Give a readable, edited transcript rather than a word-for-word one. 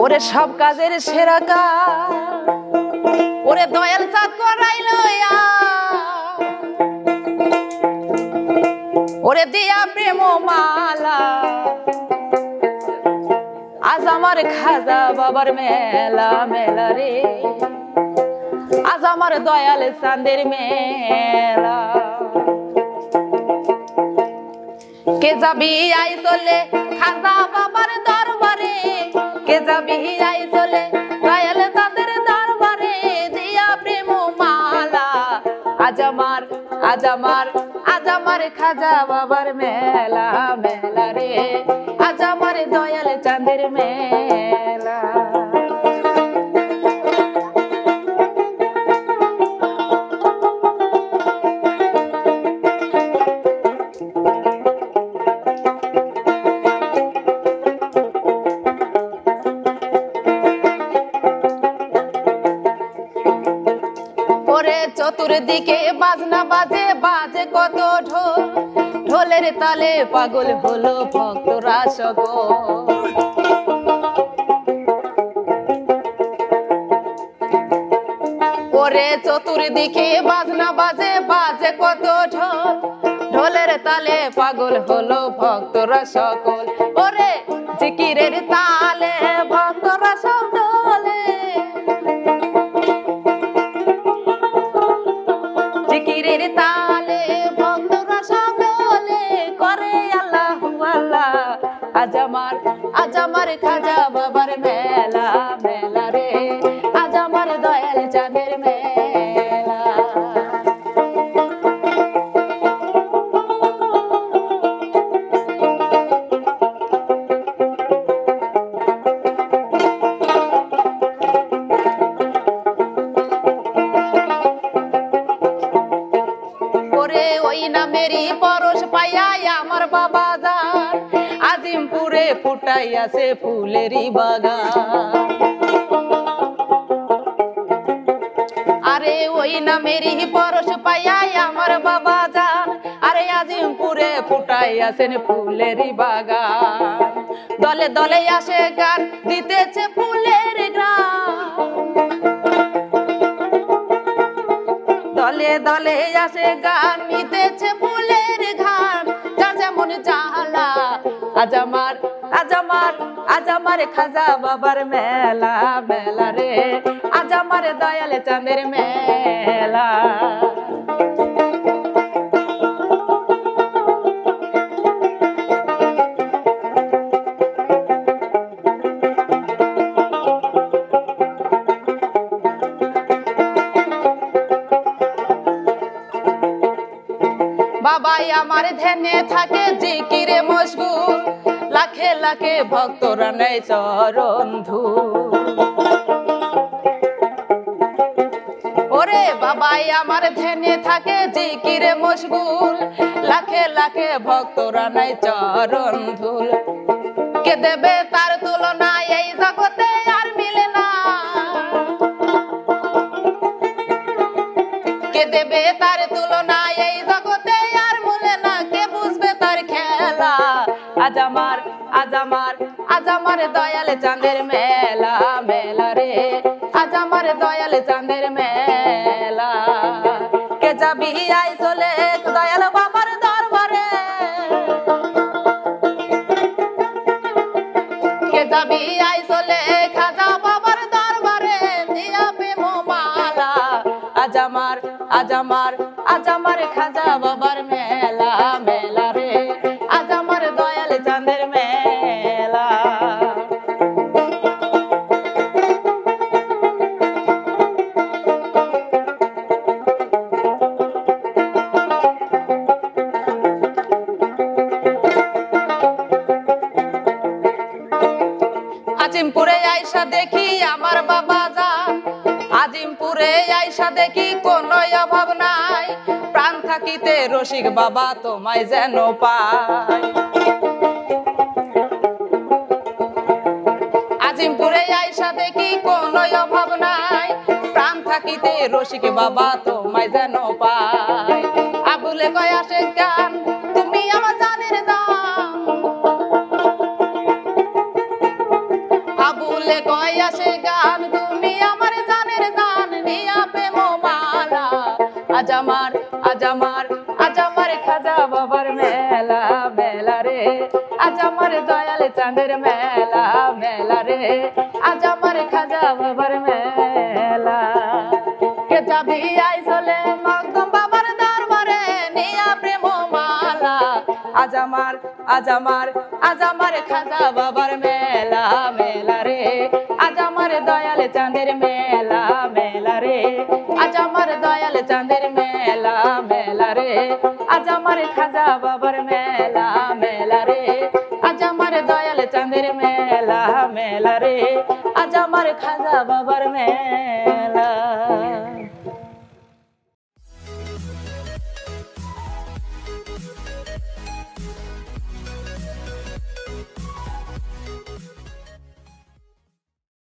ওরে সব কাজের সেরা কাজ ওরে দয়াল চাঁদ করাইলো ওরে দিয়া প্রেম মালা আজ আমার খাজা বাবার মেলা মেলা রে আজ আমার দয়াল চাঁদের মেলা কে যাবি আই চলে খাজা বাবার দরবারে কে যাবি আই চলে দয়াল চাঁদের দরবারে দিয়া প্রেম মালা আজ আমার খাজা বাবার মেলা মেলা রে আজ আমার দয়াল চাঁদের মেলা চতুর্দিকে বাজনা বাজে বাজে কত ঢোল ঢোলের তালে পাগল হলো ভক্তরা সকল ওরে চতুর্দিকে বাজনা বাজে বাজে কত ঢোল ঢোলের তালে পাগল হলো ভক্তরা সকল ওরে জিকিরের তালে ভক্তরা সব ডোলে জিকিরের তালে ভক্তরা সব ডোলে করে আল্লাহু আল্লাহ আজ আমার খাজা বাবার মেলা মেলা রে আজ আমার দয়াল চাঁদের মেলা ওই নামেরই পরশ পাইয়া আমার বাবা যান আজিমপুরে ফুটাইয়াছে ফুলেরই বাগান আরে ওই নামেরই পরশ পাইয়া আমার বাবা যান আরে আজিমপুরে ফুটাইয়াছেন ফুলেরই বাগান দলে দলে আসে গান দিতেছে ফুলের গ্রাম দলে দলে আসে গান নিতেছে ফুলের ঘান যার যেমন জালা আজ আমার খাজা বাবার মেলা মেলা রে আজ আমার দয়াল চাঁদের মেলা বাবাই আমার ধ্যানে থাকে জিকিরে মশগুল লাখে লাখে ভক্তরা নেয় চরণ ধূল ওরে বাবাই আমার ধ্যানে থাকে জিকিরে মশগুল লাখে লাখে ভক্তরা নেয় চরণ ধূল কে দেবে তার তুলনা এই জগতে আর মিলে না কে দেবে তার তুলনা এই জগতে আর মিলে না কে বুঝবে তার খেলা আজ আমার দয়াল চাঁদের মেলা মেলা রে আজ আমার দয়াল চাঁদের মেলা কে যাবি আই চলে দয়াল বাবার দরবারে কে যাবি আই চলে খাজা বাবার দরবারে দিয়া প্রেম মালা আজ আমার খাজা বাবার মেলা মেলা রে আজ আমার দয়াল চাঁদের মেলা আজিমপুরে আইসা দেখি আমার বাবা যান আজিমপুরে আইসা দেখি কোনো অভাব নাই প্রাণ থাকিতে রসিক বাবা তোমায় যেন পায় আজিমপুরে আইসা দেখি কোনো অভাব নাই প্রাণ থাকিতে রসিক বাবা তোমায় যেন পায় আবুলে কয় আসে গান তুমি আমার জানের দাম আবুলে কয় আজ আমার খাজা বাবার মেলা মেলা রে, আজ আমার দয়াল চাঁদের মেলা মেলা রে, আজ আমার খাজা বাবার মেলা। কে যাবি আই চলে মকদম বাবার দরবারে নিয়া প্রেম মালা, আজ আমার খাজা বাবার মেলা মেলা রে, আজ আমার দয়াল চাঁদের মেলা মেলা রে, আজ আমার দয়াল চাঁদের মেলা মেলা রে, আজ আমার খাজা বাবার মেলা মেলা রে, আজ আমার দয়াল চাঁদের মেলা মেলা রে, আজ আমার খাজা বাবার মেলা।